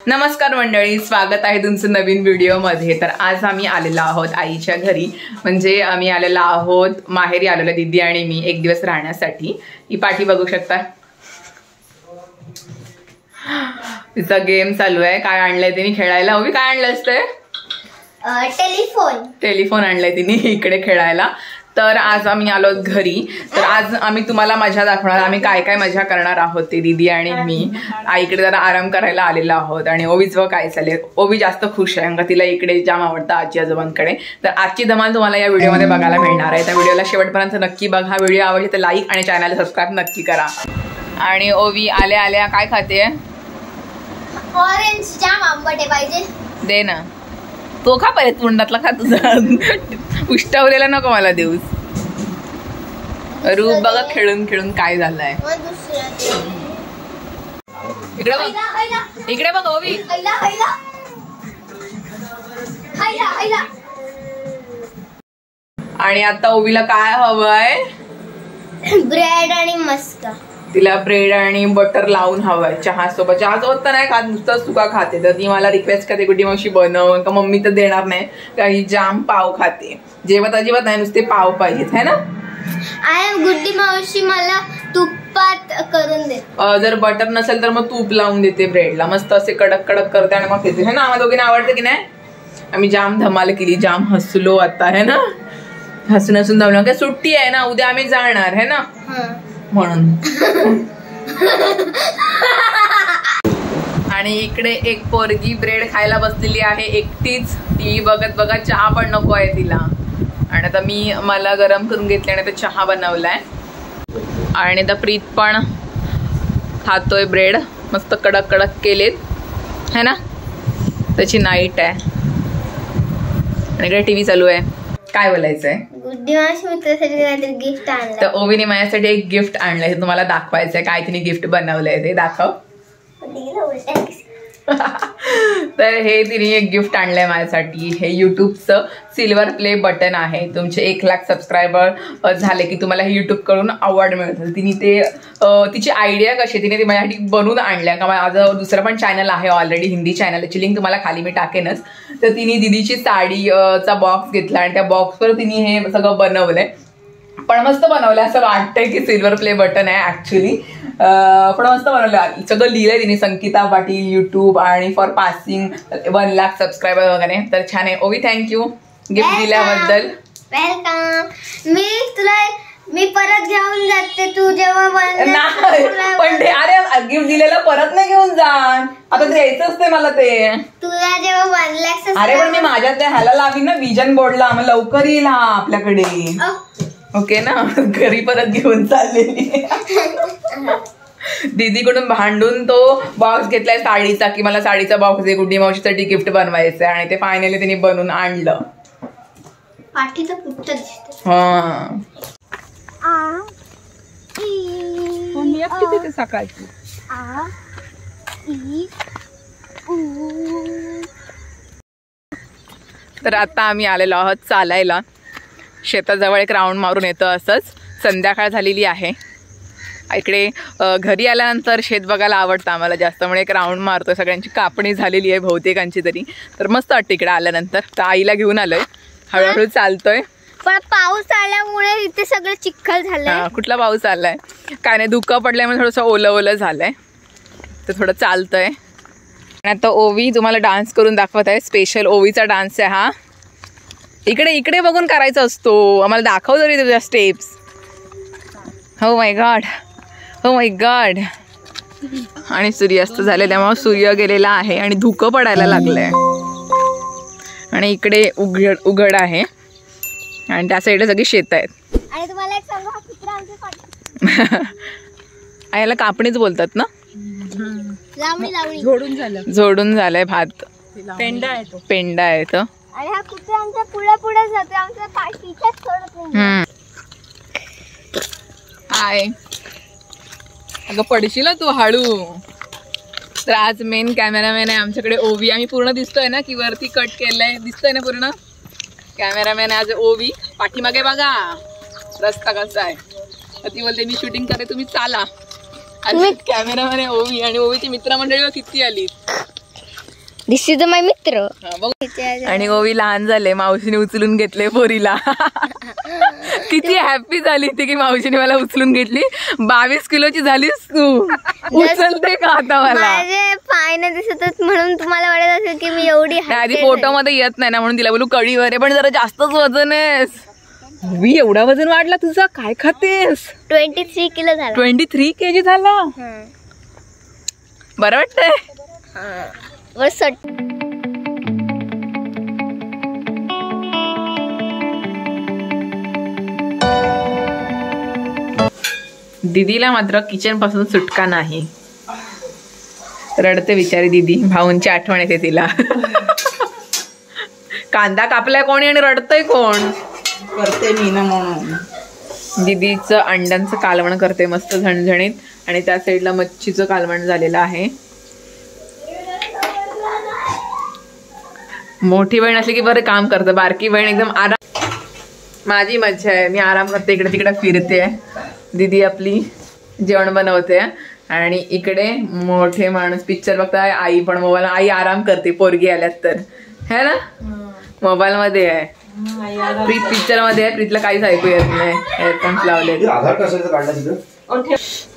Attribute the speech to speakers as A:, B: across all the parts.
A: नमस्कार मंडळी, स्वागत आहे तुमचं नवीन व्हिडिओमध्ये। तर आज आम्ही आलेलो आहोत आईच्या घरी, म्हणजे आम्ही आलेलो आहोत माहेरी आलेलो दीदी आणि मी एक दिवस राहण्यासाठी। ही पाठी बघू शकता, तिचा गेम चालू आहे। काय आणलंय तिने खेळायला? ओवी काय आणलं असतंय? टेलिफोन आणलंय तिने इकडे खेळायला। तर आज आम्ही आलो घरी। तर आज आम्ही तुम्हाला मजा दाखवणार, आम्ही काय काय मजा करणार आहोत ते दीदी आणि मी। आईकडे जरा आराम करायला आलेलो आहोत आणि ओवीचं काय चालेल, ओवी जास्त खुश आहे कारण तिला इकडे जाम आवडतं आजी आजोबांकडे। तर आजची धमाल तुम्हाला या व्हिडिओमध्ये बघायला मिळणार आहे। त्या व्हिडिओला शेवटपर्यंत नक्की बघा। व्हिडिओ आवडली तर लाईक आणि चॅनलला सबस्क्राईब नक्की करा। आणि ओवी आल्या आल्या काय खाते?
B: ऑरेंज जाम आंबट पाहिजे, दे ना।
A: तो खा पाहिजे, तोंडातला खा तुझा, उष्टावलेला नको मला देऊस। रूप बघा खेळून खेळून काय झालंय। इकडे बघ, इकडे बघ ओवी। आणि आता ओवीला काय हवंय?
B: ब्रेड आणि मस्क।
A: तिला ब्रेड आणि बटर लावून हवंय चहा सोबत। चहा सोबत तर नाही खात, नुसतं सुका खाते। तर ती मला रिक्वेस्ट करते गुड्डी मावशी बनव, का मम्मी तर देणार नाही काही, जाम पाव खाते। जेवत अजिबात नाही, नुसते पाव पाहिजेत है ना।
B: गुड्डी मावशी मला तुपात करून दे।
A: जर बटर नसेल तर मग तूप लावून देते ब्रेडला, मस्त असे कडक कडक करते आणि मग घेते है ना। आम्हाला दोघींना आवडते की नाही? आम्ही जाम धमाल केली, जाम हसलो आता है ना। हसून हसून दमलो, काय सुट्टी आहे ना, उद्या आम्ही जाणार है ना म्हणून। आणि इकडे एक पोरगी ब्रेड खायला बसलेली आहे एकटीच, टीव्ही बघत बघत। चहा पण नको आहे तिला। आणि आता मला गरम करून घेतले आणि आता चहा बनवलाय। आणि आता प्रीत पण खातोय ब्रेड, मस्त कडक कडक केलेत है ना। त्याची नाईट आहे आणि इकडे टीव्ही चालू आहे। काय बोलायचंय?
B: गुड्डी मावशी मी तुझ्यासाठी काहीतरी गिफ्ट आणलं।
A: तर ओवीने माझ्यासाठी एक गिफ्ट आणलंय, हे तुम्हाला दाखवायचंय। काय तिने गिफ्ट बनवलंय ते दाखव। तर हे तिने एक गिफ्ट आणलंय माझ्यासाठी। हे युट्यूबचं सिल्वर प्ले बटन आहे। तुमचे 1 लाख सबस्क्रायबर झाले की तुम्हाला हे युट्यूब कडून अवॉर्ड मिळतं। तिने ते तिची आयडिया कशी तिने ती माझ्यासाठी बनवून आणल्या, का माझं दुसरं पण चॅनल आहे ऑलरेडी, हिंदी चॅनल, त्याची लिंक तुम्हाला खाली मी टाकेनच। तर तिने दिदीची साडीचा बॉक्स घेतला आणि त्या बॉक्सवर तिने हे सगळं बनवलंय। पण मस्त बनवलंय, असं वाटतंय की सिल्वर प्ले बटन आहे ऍक्च्युली, पण मस्त बनवलं। सगळं लिहिलंय तिने, संगीता पाटील यूट्यूब आणि फॉर पासिंग 1 लाख सबस्क्रायबर वगैरे। तर छान आहे ओवी, थँक्यू गिफ्ट दिल्याबद्दल।
B: वेलकम। मी परत घेऊन जाते, तू जेव्हा
A: पण अरे गिफ्ट दिलेलं परत नाही घेऊन जा, आता द्यायचंच ते मला ते
B: तुला जेव्हा 1 लाख।
A: अरे पण मी माझ्या त्या ह्याला लावी ना, विजन बोर्डला, मग लवकर येईल हा आपल्याकडे, ओके ना। घरी परत घेऊन चाललेली दीदीकडून भांडून तो बॉक्स घेतलाय साडीचा, की मला साडीचा बॉक्स दे, गुड्डी मावशीसाठी गिफ्ट बनवायचंय। आणि ते फायनली तिने बनवून आणलं।
B: पाठीचं पुट्ट दिसतं।
A: सकाळची तर आता आम्ही आलेलो आहोत चालायला। शेताजवळ एक राऊंड मारून येतो असंच। संध्याकाळ झालेली आहे। इकडे घरी आल्यानंतर शेत बघायला आवडतं आम्हाला जास्त, म्हणून एक राऊंड मारतो। सगळ्यांची कापणी झालेली आहे बहुतेकांची तरी, तर मस्त वाटतं इकडे आल्यानंतर। तर आईला घेऊन आलोय, हळूहळू चालतोय।
B: पण पाऊस आल्यामुळे इथे सगळं चिखल झालंय।
A: कुठला पाऊस आलाय? काय नाही, धुकं पडल्यामुळे थोडंसं ओलं ओलं झालंय, तर थोडं चालतंय। आणि आता ओवी तुम्हाला डान्स करून दाखवत आहे, स्पेशल ओवीचा डान्स आहे हा। इकडे इकडे बघून करायचा असतो, आम्हाला दाखव तरी तुझ्या स्टेप्स। हो माय गॉड, हो माय गॉड। आणि सूर्यास्त झाले, त्यामुळे सूर्य गेलेला आहे आणि धुकं पडायला लागलंय। आणि इकडे उघड आहे आणि त्या साईडला सगळी शेत आहेत।
B: आणि तुम्हाला एक सांगू, हा कुत्रा आमच्या
A: याला कापणीच बोलतात ना। झोडून झालंय भात, पेंडा आहे तो।
B: आणि हा कुत्रा आमच्या पुढे जातो, आमच्या पाठीच्याच सोडत नाही।
A: हाय, अगं पडशील तू हळू। तर आज मेन कॅमेरामॅन आहे आमच्याकडे ओवी। आम्ही पूर्ण दिसतोय ना की वरती कट केलंय, दिसतोय ना पूर्ण? कॅमेरामॅन आज ओवी। पाठीमागे बघा रस्ता कसा आहे। ती बोलते मी शूटिंग करते, तुम्ही चाला। कॅमेरामॅन आहे ओवी, आणि ओवीची मित्रमंडळी किती आली।
B: दिस इज माय मित्र.
A: आणि ओवी लहान झाले, मावशीने उचलून घेतले पोरीला. किती हॅपी झाली ती की मावशीने मला उचलून घेतली. 22 किलोची झालीस तू. उचलते का आता मला?
B: माझे पाय नाही दिसत म्हणून तुम्हाला वाटत असेल की मी एवढी
A: आधी फोटो मध्ये येत नाही ना म्हणून तिला बोलू कळीवर आहे, पण जरा जास्तच वजन आहेस. ओवी एवढा वजन वाढला तुझा, काय खातेस?
B: 23 किलो झाला.
A: 23 kg झाला. बरं वाटतंय? दीदीला मात्र किचन पासून सुटका नाही. रडते बिचारी दीदी, भाऊंची आठवण येते तिला. कांदा कापलाय कोणी आणि रडतय कोण?
C: करते मी ना म्हणून.
A: दीदीचं अंड्यांचं कालवण करते मस्त झणझणीत, आणि त्या साईडला मच्छीचं कालवण झालेलं आहे. मोठी बहीण असली की बरं काम करतं, बारकी बहीण एकदम आराम. माझी मज्जा आहे, मी आराम करते, इकडे तिकडे फिरते. दीदी आपली जेवण बनवते आणि इकडे मोठे माणूस पिक्चर बघताय. आई पण मोबाईल, आई आराम करते पोरगी आल्यात तर, है ना. मोबाईल मध्ये आहे, प्रीत पिक्चर मध्ये आहे. प्रीतला काहीच ऐकू येत नाही, हेडफोन्स लावले.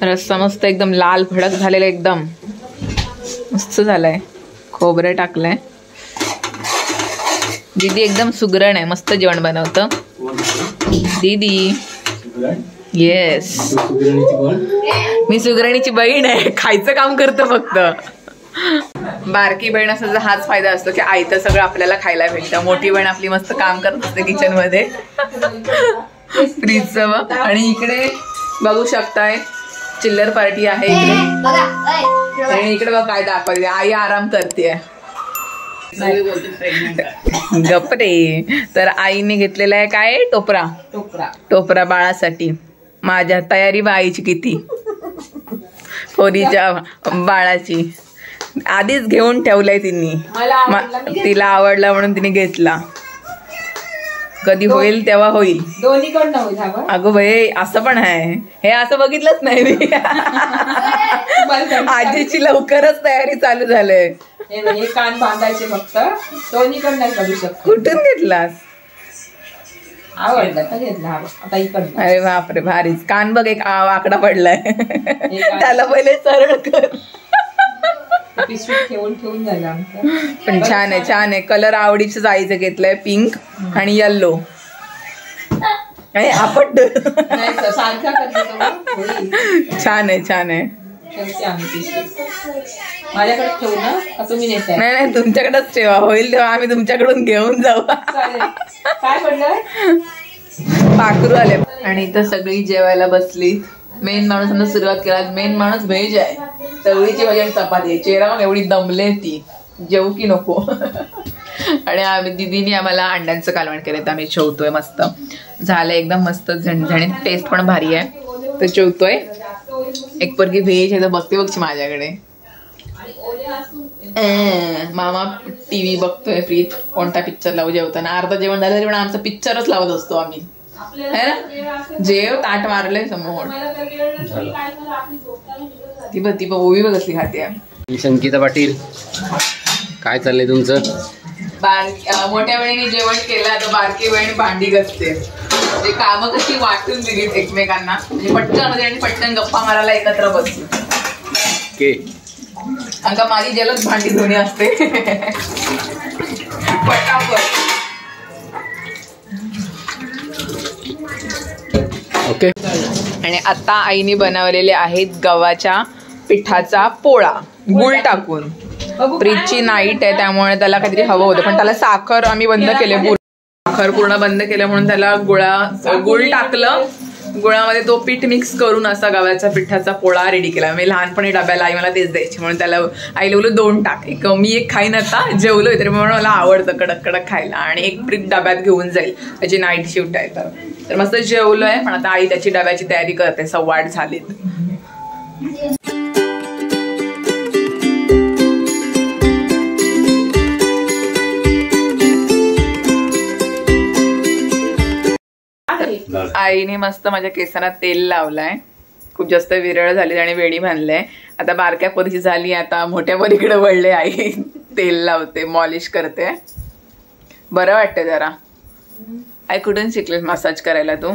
A: रस्सा मस्त एकदम लाल भडक झालेला, एकदम मस्त झालाय. खोबरे टाकलंय. दीदी एकदम सुगरण आहे, मस्त जेवण बनवतं दीदी. येस, मी सुगरणीची बहीण आहे, खायचं काम करतो फक्त. बारकी बहीण असायचा हाच फायदा असतो की आई तर सगळं आपल्याला खायला भेटतं. मोठी बहीण आपली मस्त काम करत असते किचन मध्ये. फ्रीजचं. आणि इकडे बघू शकताय चिल्लर पार्टी आहे इकडे. आणि इकडे बघ काय दाखवते, आई आराम करते. गप्रे. तर आईने घेतलेला आहे काय, टोपरा. टोपरा बाळासाठी. माझ्या तयारी बाईची किती, पोरीच्या बाळाची आधीच घेऊन ठेवलंय तिने. तिला आवडला म्हणून तिने घेतला. कधी होईल तेव्हा होईल,
C: दोन्हीकडनं होईल.
A: अगो भाई असं पण आहे, हे असं बघितलंच नाही मी. आजीची लवकरच तयारी चालू झालंय.
C: हे कान बांधायचे फक्त, दोन्हीकडनं करू शकतो.
A: कुठून घेतलास?
C: आवडला तर घेतला. आता इकडनं.
A: अरे बापरे, भारीच. कान बघ एक वाकडा पडलाय, त्याला पहिले सरळ कर.
C: ठेवून झालं आमचं.
A: पण छान आहे, छान आहे. कलर आवडीच आईचं घेतलंय, पिंक आणि येल्लो. आपण छान आहे, छान आहे.
C: माझ्याकडे ठेवू ना, तुम्ही नेताय?
A: नाही, तुमच्याकडेच ठेवा, होईल तेव्हा आम्ही तुमच्याकडून घेऊन जाऊ.
C: काय पडलं?
A: पाखरू आले. आणि इथं सगळी जेवायला बसली. मेन माणूस सुरुवात केला. मेन माणूस व्हेज आहे. चवळीची भाजी आणि चपाती. चेहरा एवढी दमले ती, जेवू की नको. आणि आम्ही दीदीने आम्हाला अंड्यांचं कालवण केलं, तर आम्ही जेवतोय. मस्त झालं, एकदम मस्त झणझणीत. टेस्ट पण भारी आहे, तर जेवतोय. एक पोरगी व्हेज आहे तर बघते बघची माझ्याकडे. मामा टीव्ही बघतोय. प्रीत कोणता पिक्चर लावू जेवताना. अर्धा जेवण झालं तरी पण आमचा पिक्चरच लावत असतो आम्ही, है ना. जेव ताट मारलंय समोर. ती बघ ओवी बघ कसली खाते.
D: संगीता पाटील, काय चाललंय तुमचं?
A: मोठ्या बहिणीने जेवण केलं, आता बारकी बहीण भांडी घासते. म्हणजे कामं कशी वाटून दिलीत एकमेकांना, म्हणजे पटकन आणि पटकन गप्पा मारायला एकत्र बसू. अंका माझी जलद भांडी धुणी असते पटापट.
D: ओके.
A: आणि आता आईने बनवलेले आहेत गव्हाच्या पिठाचा पोळा, गुळ टाकून. प्रीतची नाईट आहे त्यामुळे त्याला काहीतरी हवं होतं, पण त्याला साखर आम्ही बंद केले. साखर पूर्ण बंद केलं म्हणून त्याला गुळ टाकलं. गुळामध्ये तो पीठ मिक्स करून असा गव्हाच्या पिठाचा पोळा रेडी केला. मी लहानपणी डब्याला आई मला तेच द्यायची, म्हणून त्याला आईला बोलू 2 टाक. एक मी एक खाईन, आता जेवलोय तरी म्हणून मला आवडतं कडक कडक खायला. आणि एक प्रीत डब्यात घेऊन जाईल, त्याची नाईट शिफ्ट आहे तर मस्त जेवलोय. पण आता आई त्याची डब्याची तयारी करते. 8:15 झालीत. आईने मस्त माझ्या केसांना तेल लावलाय. खूप जास्त विरळ झाली आणि वेडी बांधलंय. आता बारक्या पोरीची झाली, आता मोठ्या पोरीकडे वळले आई. तेल लावते, मॉलिश करते. बरं वाटतं जरा. आई कुठून शिकलेस मसाज करायला तू?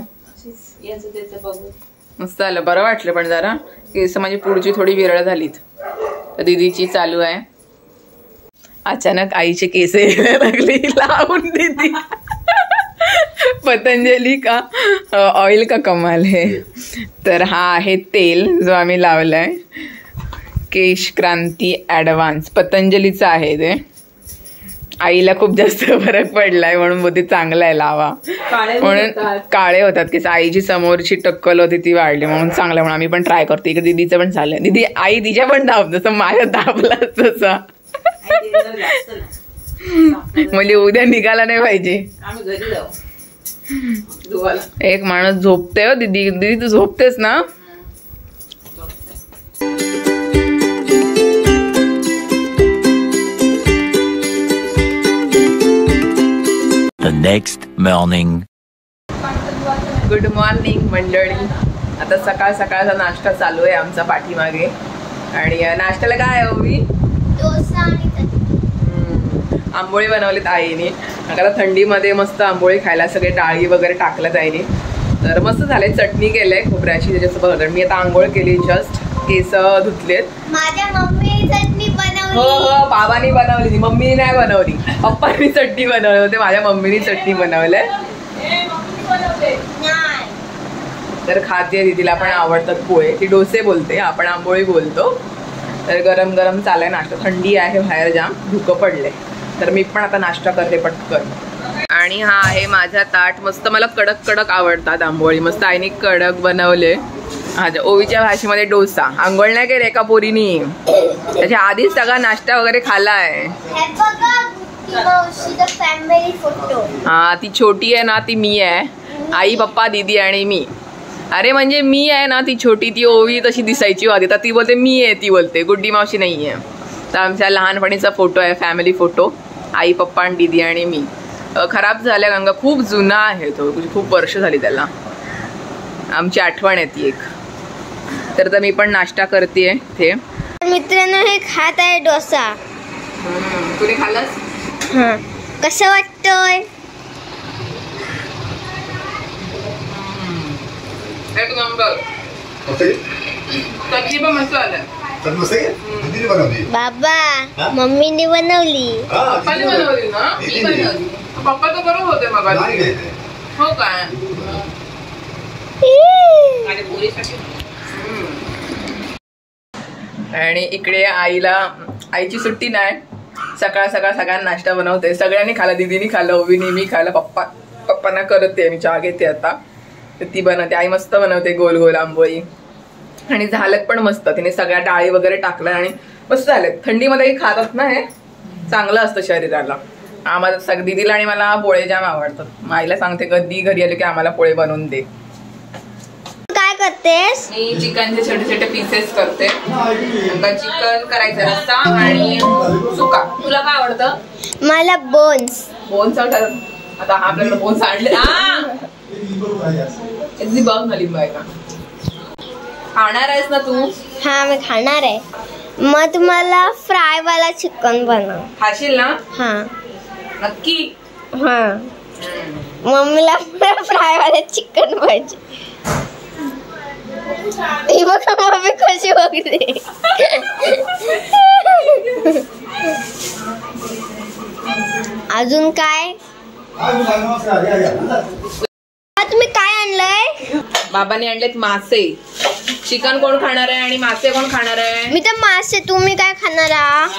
A: मस्त आलं, बरं वाटलं. पण जरा केस माझी पुढची थोडी विरळ झालीत. तर दीदीची चालू आहे. अचानक आईचे केस यायला लागली लावून दीदी. पतंजली का ऑइल का कमाल है. तर हा आहे तेल जो आम्ही लावलाय, केश क्रांती ॲडव्हान्स पतंजलीचं आहे ते. आईला खूप जास्त फरक पडलाय म्हणून बोलते चांगला आहे लावा, म्हणून काळे होतात की आईची समोरची टक्कल होती ती वाढली म्हणून चांगलं, म्हणून आम्ही पण ट्राय करतो. इकडे दीदीचं पण झालंय. दीदी आई तिच्या पण दाब जसं माझ्या दाबला तसा. म्हणजे उद्या निघाला नाही पाहिजे. एक माणूस झोपते हो दीदी. दीदी तू झोपतेस ना?
E: The next morning.
A: Good morning मंडळी. आता सकाळ सकाळचा नाश्ता चालू आहे आमचा पाठीमागे. आणि नाश्त्याला काय आहे ओवी?
B: डोसा आणि
A: आंबोळी बनवलीत आईने. आता थंडीमध्ये मस्त आंबोळी खायला सगळे डाळी वगैरे टाकल्यात आईने. तर मस्त झालंय. चटणी केलंय खोबऱ्याची त्याच्यासोबत. मी आता आंघोळ केली, जस्ट केस धुतलेत.
B: माझ्या मम्मीने चटणी बनवली.
A: हो बाबांनी बनवली, मम्मीने नाही बनवली. पप्पांनी चटणी बनवली होते, माझ्या मम्मीने चटणी बनवलंय. तर खाते. दीदीला पण आवडतात पोहे. ती डोसे बोलते, आपण आंबोळी बोलतो. तर गरम गरम चालाय नाश्ता. थंडी आहे बाहेर, जाम धुकं पडले. तर मी पण आता नाश्ता करते पटकन. आणि हा आहे माझा ताट. मस्त मला कडक कडक आवडतात आंबोळी. मस्त आईने कडक बनवले. ओवीच्या भाषेमध्ये डोसा. आंघोळ नाही केली एका पोरीनी, त्याच्या आधीच सगळा नाश्ता वगैरे खाल्लाय. हा ती छोटी आहे ना, ती मी आहे. आई पप्पा दीदी आणि मी. अरे म्हणजे मी आहे ना ती छोटी, ती ओवी तशी दिसायची आधी. तर ती बोलते मी आहे, ती बोलते गुड्डी मावशी नाही आहे. तर आमच्या लहानपणीचा फोटो आहे, फॅमिली फोटो. आई पप्पा आणि दीदी आणि मी. खराब झाल्या गंगा, खूप जुना आहे तो, खूप वर्ष झाली त्याला. आमची आठवण आहे ती एक. तर मी पण नाश्ता करते ते.
B: मित्रांनो हे खात आहे डोसा.
A: तुम्ही खाल्लास?
B: कसं वाटतंय?
A: एक नंबर. चटणी पण मस्त आलं.
B: बाबा मम्मीने बनवली.
A: पप्पाने बनवली ना? मी बनवली. पप्पा तर बरोबर होते मग. हो काय? आणि इकडे आईची सुट्टी नाही. सकाळ सकाळ सगळ्यांना नाश्ता बनवते. सगळ्यांनी खाल्ला, दीदीनी खाल्लं, ओवीनी, मी खाल्लं, पप्पांना करते. मी चहा घेते आता. ती बनवते. आई मस्त बनवते गोल गोल आंबोळी. आणि झालं पण मस्त. तिने सगळ्या डाळी वगैरे टाकल्या आणि मस्त झाले. थंडीमध्ये खातात ना, हे चांगलं असतं शरीराला. आम्हाला दीदीला आणि मला पोळे जाम आवडतात. आईला सांगते कधी घरी आले की आम्हाला पोळे बनवून दे.
B: काय करतेस?
A: मी चिकनचे छोटे छोटे पीसेस करते. चिकन करायचं रस्सा आणि सुका. तुला काय आवडतं?
B: मला बोन्स.
A: बोन्स आता हा आपल्याला बोन्स आणले. बघ ना लिंबू आहे का? खाणार आहेस ना तू?
B: हा मी खाणार आहे. मग तुम्हाला फ्राय वाला चिकन बनव.
A: खाशील ना?
B: हा
A: नक्की.
B: हा मम्मीला फ्राय वाला चिकन पाहिजे. ही बघा मम्मी कशी बघते. अजून काय? तुम्ही काय आणलंय?
A: बाबांनी आणलेत मासे. चिकन कोण खाणार आहे आणि मासे कोण खाणार आहे?
B: मी तर मासे. तुम्ही काय खाणार आहात?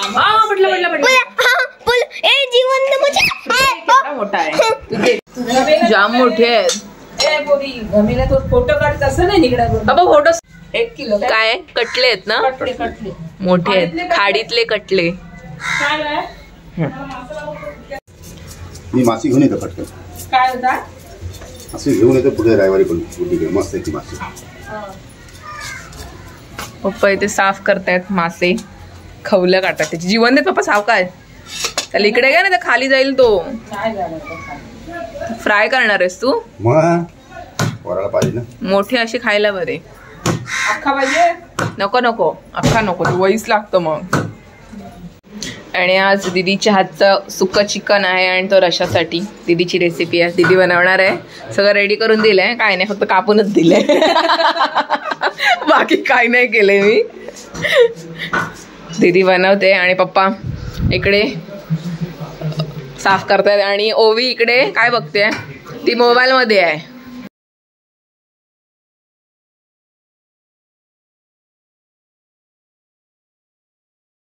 A: मोठा आहे तुझे, जाम मोठे आहेत.
C: फोटो काढत असं नाही निघडा
A: बाबा फोटो.
C: 1 किलो
A: काय कटले आहेत ना?
C: कटले
A: मोठे आहेत, खाडीतले कटले.
F: मी मासे घेऊन येतो पटकन.
C: काय होता?
F: असे घेऊन येतो पुढे रविवारी पण. मस्त आहे ती मासे.
A: पप्पा इथे साफ करतायत मासे. खवलं काढतात त्याची. जीवन देत पप्पा साफ काय. त्याला इकडे काय ना, खाली जाईल तो. फ्राय करणार आहेस तू?
F: मग वराळा पाहिजे ना.
A: मोठे असे खायला बरे.
C: अख्खा पाहिजे?
A: नको नको, अख्खा नको, वहीच लागतं मग. आणि आज दीदीच्या हातचं सुक्कं चिकन आहे आणि तो रशासाठी दीदीची रेसिपी आहे. दीदी बनवणार आहे. सगळं रेडी करून दिलंय, काय नाही फक्त कापूनच दिलंय. बाकी काय नाही केलंय मी. दीदी बनवते आणि पप्पा इकडे साफ करतायत आणि ओवी इकडे काय बघते, ती मोबाईलमध्ये आहे.